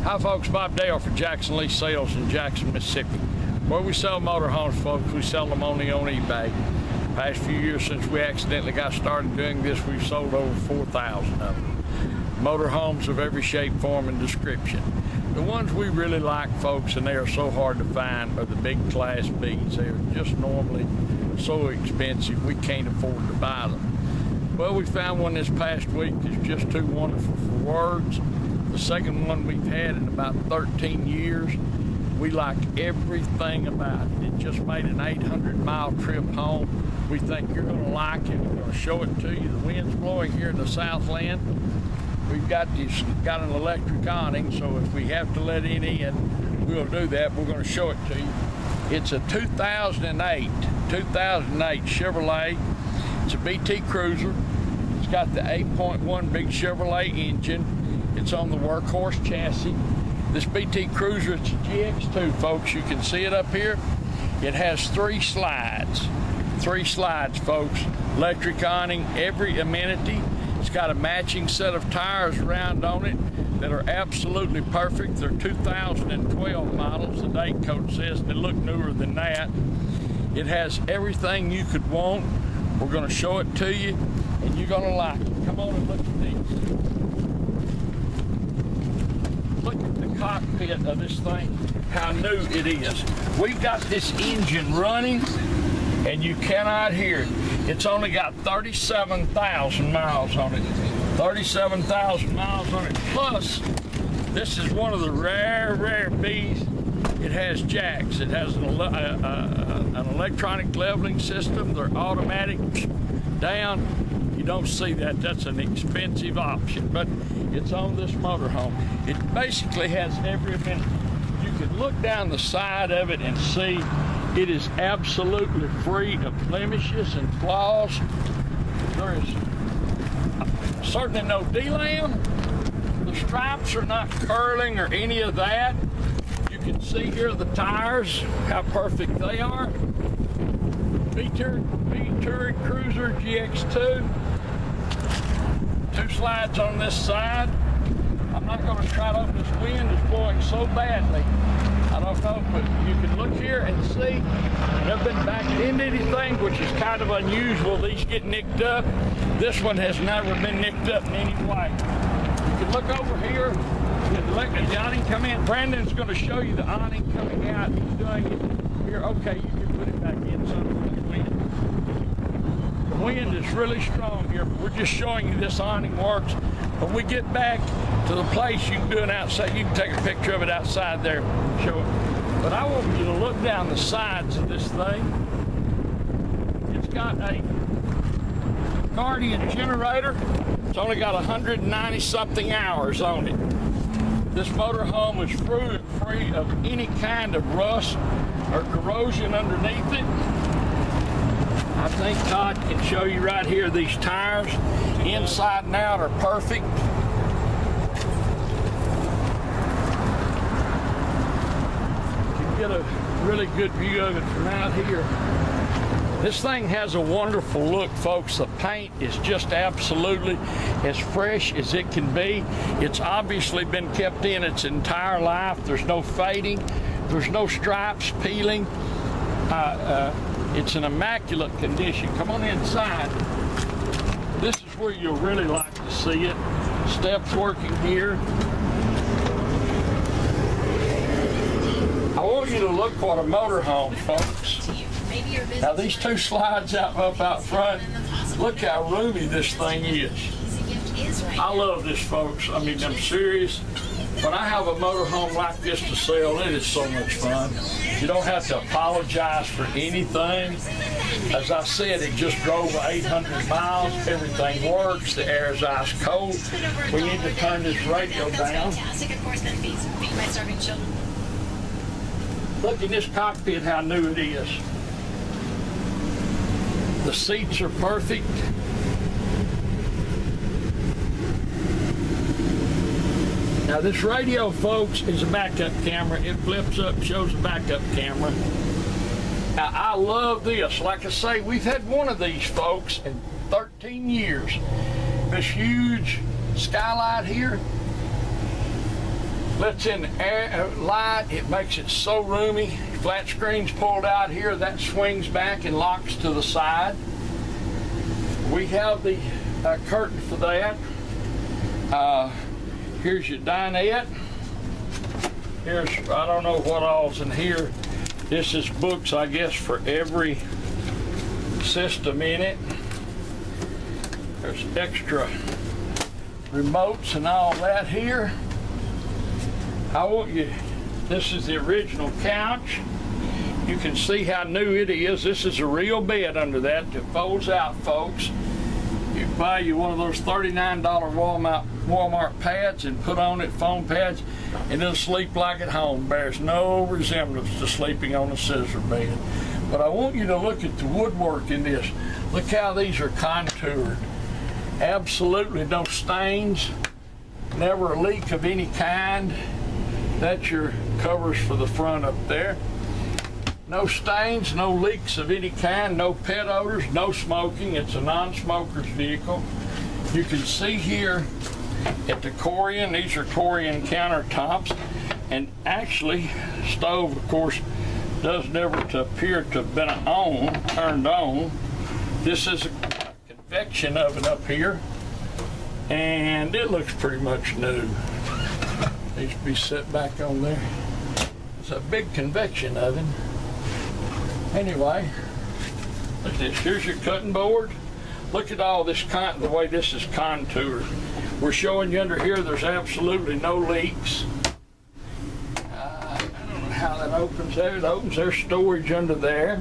Hi folks, Bob Dale for Jackson Lee Sales in Jackson, Mississippi. Where we sell motorhomes, folks, we sell them only on eBay. Past few years since we accidentally got started doing this, we've sold over 4,000 of them. Motorhomes of every shape, form, and description. The ones we really like, folks, and they are so hard to find, are the big Class Bs. They are just normally so expensive we can't afford to buy them. Well, we found one this past week that's just too wonderful for words. The second one we've had in about 13 years. We like everything about it. It just made an 800-mile trip home. We think you're going to like it. We're going to show it to you. The wind's blowing here in the Southland. We've got an electric awning, so if we have to let it in, we'll do that. We're going to show it to you. It's a 2008 Chevrolet. It's a BT Cruiser. It's got the 8.1 big Chevrolet engine. It's on the workhorse chassis. This BT Cruiser, it's a GX2, folks. You can see it up here. It has three slides, folks. Electric awning, every amenity. It's got a matching set of tires around on it that are absolutely perfect. They're 2012 models, the date code says. They look newer than that. It has everything you could want. We're going to show it to you, and you're going to like it. Come on and look at these. Look at the cockpit of this thing, how new it is. We've got this engine running, and you cannot hear it. It's only got 37,000 miles on it. 37,000 miles on it. Plus, this is one of the rare Bs. It has jacks. It has an electronic leveling system. They're automatic down. You don't see that. That's an expensive option, but it's on this motorhome. It basically has every amenity. You can look down the side of it and see it is absolutely free of blemishes and flaws. There is certainly no D-lam. The stripes are not curling or any of that. You can see here the tires, how perfect they are. V-Touring Cruiser GX2. Two slides on this side. I'm not going to try to open this wind. It's blowing so badly. I don't know, but you can look here and see. Never been backed into anything, which is kind of unusual. These get nicked up. This one has never been nicked up in any way. You can look over here. You can let the awning come in. Brandon's going to show you the awning coming out. He's doing it here. Okay, you can put it back in so the wind. The wind is really strong here, but we're just showing you this awning works. When we get back to the place, you can do it outside. You can take a picture of it outside there and show it. But I want you to look down the sides of this thing. It's got a Guardian generator. It's only got 190-something hours on it. This motorhome is free of any kind of rust or corrosion underneath it. I think Todd can show you right here, these tires, inside and out, are perfect. You can get a really good view of it from out here. This thing has a wonderful look, folks. The paint is just absolutely as fresh as it can be. It's obviously been kept in its entire life. There's no fading. There's no stripes peeling. It's in immaculate condition. Come on inside. This is where you'll really like to see it. Steps working here. I want you to look for a motorhome, folks. Now these two slides up out front, look how roomy this thing is. I love this, folks. I mean, I'm serious. When I have a motorhome like this to sell, it is so much fun. You don't have to apologize for anything. As I said, it just drove 800 miles. Everything works. The air is ice cold. We need to turn this radio down. Look in this cockpit, how new it is. The seats are perfect. Now this radio, folks, is a backup camera. It flips up, shows a backup camera. Now I love this. Like I say, we've had one of these, folks, in 13 years. This huge skylight here. lets in air, light. It makes it so roomy. Flat screen's pulled out here. That swings back and locks to the side. We have the curtain for that. Here's your dinette. Here's, I don't know what all's in here. This is books, I guess, for every system in it. There's extra remotes and all that here. I want you, this is the original couch. You can see how new it is. This is a real bed under that folds out, folks. You buy you one of those $39 Walmart pads and put on it foam pads, and it'll sleep like at home. Bears no resemblance to sleeping on a scissor bed. But I want you to look at the woodwork in this. Look how these are contoured. Absolutely no stains, never a leak of any kind. That's your covers for the front up there. No stains, no leaks of any kind, no pet odors, no smoking. It's a non-smoker's vehicle. You can see here at the Corian, these are Corian countertops, and actually, stove, of course, does never appear to have been turned on. This is a convection oven up here, and it looks pretty much new. Needs to be set back on there. It's a big convection oven. Anyway, look at this. Here's your cutting board. Look at all this, the way this is contoured. We're showing you under here there's absolutely no leaks. I don't know how that opens there. It opens. There's storage under there.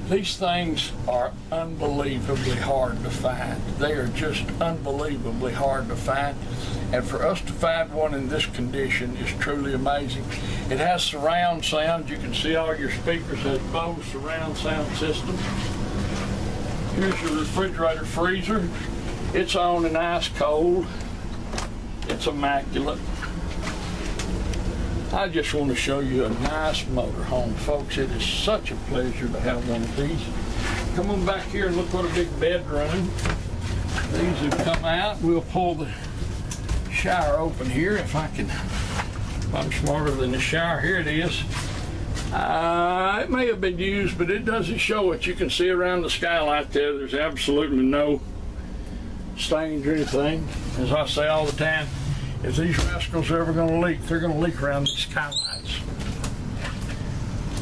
These things are unbelievably hard to find. They are just unbelievably hard to find. And for us to find one in this condition is truly amazing. It has surround sound. You can see all your speakers have Bose surround sound system. Here's your refrigerator freezer. It's on and ice cold. It's immaculate. I just want to show you a nice motorhome, folks. It is such a pleasure to have one of these. Come on back here and look what a big bedroom. These have come out. We'll pull the shower open here if I'm smarter than the shower. Here it is. It may have been used, but it doesn't show it. You can see around the skylight there, there's absolutely no stains or anything. As I say all the time, if these rascals are ever going to leak, they're going to leak around these skylights.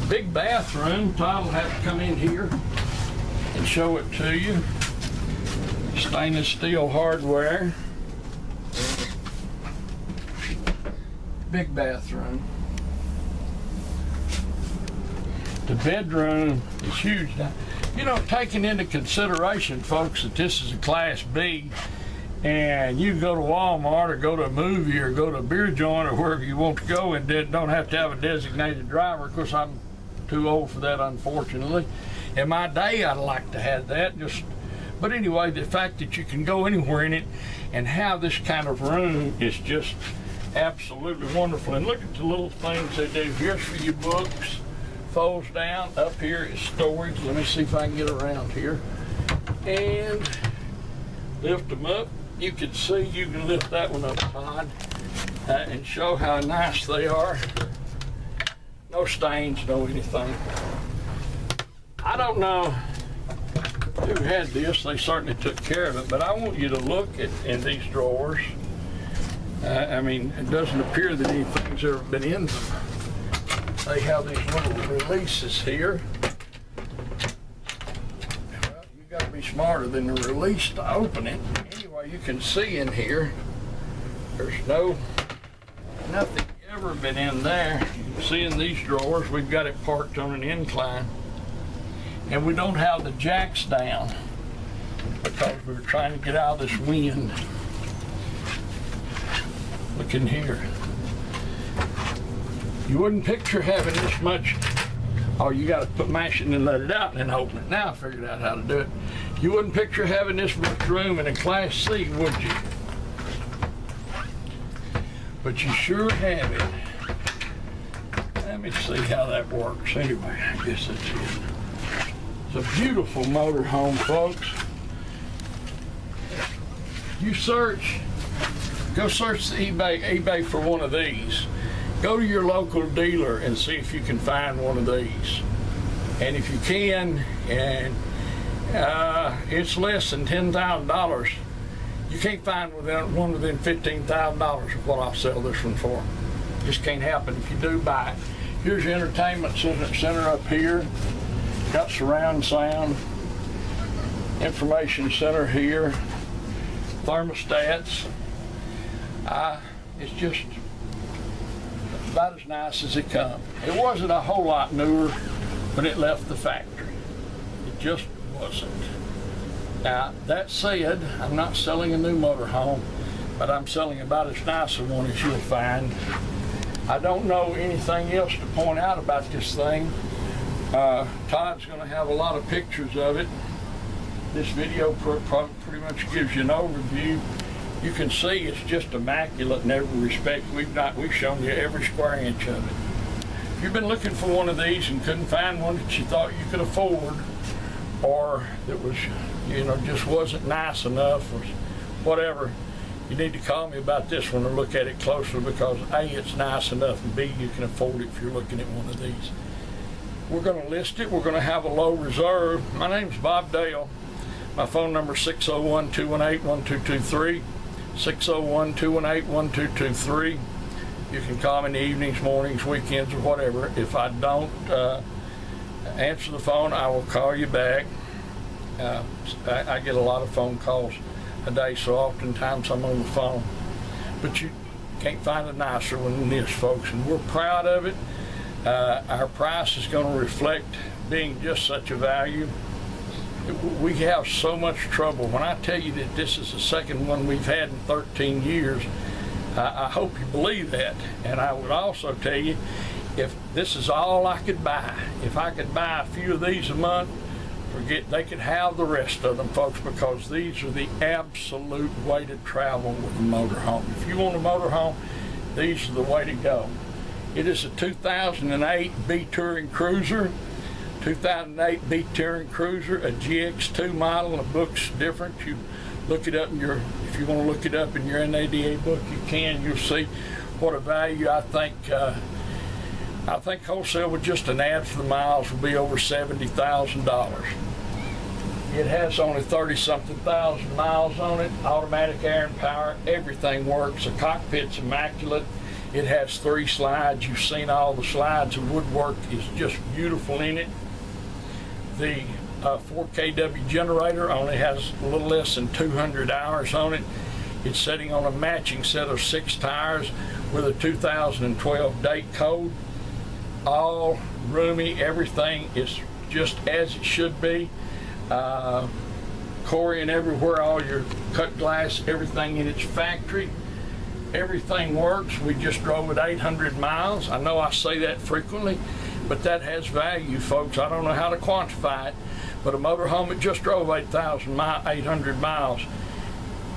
Big bathroom. Todd will have to come in here and show it to you. Stainless steel hardware. Big bathroom. The bedroom is huge. Now, you know, taking into consideration, folks, that this is a Class B, and you go to Walmart or go to a movie or go to a beer joint or wherever you want to go and don't have to have a designated driver. Of course, I'm too old for that, unfortunately. In my day, I'd like to have that. But anyway, the fact that you can go anywhere in it and have this kind of room is just absolutely wonderful. And look at the little things they do. Here's for your books. Folds down. Up here is storage. Let me see if I can get around here. And lift them up. You can see, you can lift that one up, Todd, and show how nice they are. No stains, no anything. I don't know who had this. They certainly took care of it, but I want you to look in these drawers. I mean, it doesn't appear that anything's ever been in them. They have these little releases here. Well, you got to be smarter than the release to open it. Anyway, you can see in here, there's nothing ever been in there. You can see in these drawers, we've got it parked on an incline. And we don't have the jacks down because we were trying to get out of this wind. Look in here. You wouldn't picture having this much. Oh, you got to mash it and let it out and then open it. Now I figured out how to do it. You wouldn't picture having this much room in a Class C, would you? But you sure have it. Let me see how that works. Anyway, I guess that's it. It's a beautiful motorhome, folks. You search go search the eBay for one of these. Go to your local dealer and see if you can find one of these. And if you can, and it's less than $10,000, you can't find one within $15,000 of what I'll sell this one for. Just can't happen if you do buy it. Here's your entertainment center up here. Got surround sound. Information center here. Thermostats. It's just about as nice as it comes. It wasn't a whole lot newer when it left the factory. It just wasn't. Now, that said, I'm not selling a new motorhome, but I'm selling about as nice a one as you'll find. I don't know anything else to point out about this thing. Todd's going to have a lot of pictures of it. This video pretty much gives you an overview. You can see it's just immaculate in every respect. We've shown you every square inch of it. If you've been looking for one of these and couldn't find one that you thought you could afford, or that was, just wasn't nice enough, or whatever, you need to call me about this one or look at it closer, because A, it's nice enough, and B, you can afford it if you're looking at one of these. We're going to list it. We're going to have a low reserve. My name's Bob Dale. My phone number is 601-218-1223. 601-218-1223. You can call me in the evenings, mornings, weekends, or whatever. If I don't answer the phone, I will call you back. I get a lot of phone calls a day, so oftentimes I'm on the phone. But you can't find a nicer one than this, folks, and we're proud of it. Our price is going to reflect being just such a value. We have so much trouble. When I tell you that this is the second one we've had in 13 years, I hope you believe that. And I would also tell you, if this is all I could buy, if I could buy a few of these a month, they could have the rest of them, folks, because these are the absolute way to travel with a motorhome. If you want a motorhome, these are the way to go. It is a 2008 B Touring Cruiser. 2008 B Touring Cruiser, a GX2 model. The book's different. You look it up in your, if you want to look it up in your NADA book, you can. You'll see what a value. I think wholesale with just an ad for the miles will be over $70,000. It has only 30-something thousand miles on it. Automatic air and power. Everything works. The cockpit's immaculate. It has 3 slides. You've seen all the slides. The woodwork is just beautiful in it. The 4 kW generator only has a little less than 200 hours on it. It's sitting on a matching set of 6 tires with a 2012 date code. All roomy. Everything is just as it should be. Corian everywhere. All your cut glass, everything in its factory. Everything works. We just drove it 800 miles. I know I say that frequently, but that has value, folks. I don't know how to quantify it, but a motorhome that just drove 800 miles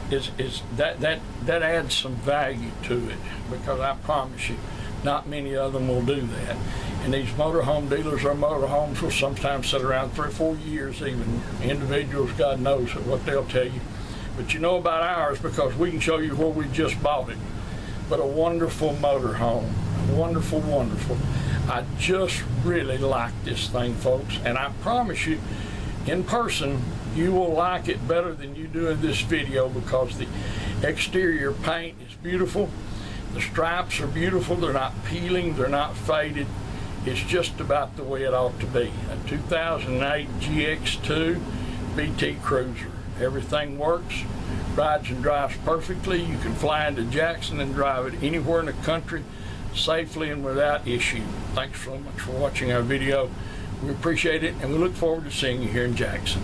that adds some value to it, because I promise you, not many of them will do that. And these motorhome dealers or motorhomes will sometimes sit around 3 or 4 years, even individuals, God knows what they'll tell you. But you know about ours because we can show you where we just bought it. But a wonderful motorhome, wonderful, wonderful. I just really like this thing, folks, and I promise you, in person, you will like it better than you do in this video, because the exterior paint is beautiful. The stripes are beautiful. They're not peeling. They're not faded. It's just about the way it ought to be. A 2008 GX2 BT Cruiser. Everything works, rides and drives perfectly. You can fly into Jackson and drive it anywhere in the country safely and without issue. Thanks so much for watching our video. We appreciate it, and we look forward to seeing you here in Jackson.